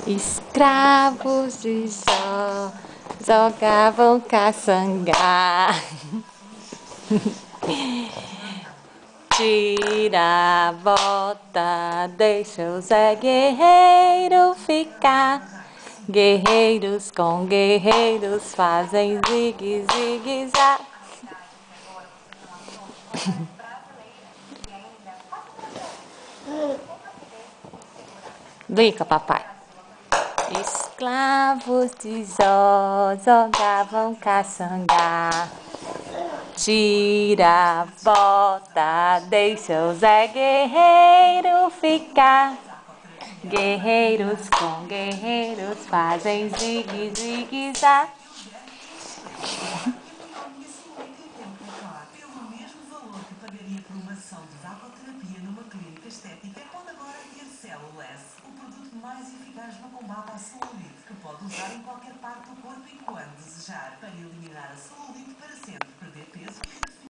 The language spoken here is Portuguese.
Escravos de Jó jogavam caçangá. Tira a bota, deixa o Zé Guerreiro ficar. Guerreiros com guerreiros fazem zigue-zigue-zá. Brinca, papai. Escravos de Jó jogavam caçangá. Tira a bota, deixa o Zé Guerreiro ficar. Guerreiros com guerreiros fazem zigue-zigue-zá. Pelo mesmo valor que pagaria por uma sessão de vapoterapia numa clínica estética, pode agora ter Celluless, o produto mais eficaz no combate à celulite, que pode usar em qualquer parte do corpo e quando desejar, para eliminar a celulite para sempre, perder peso e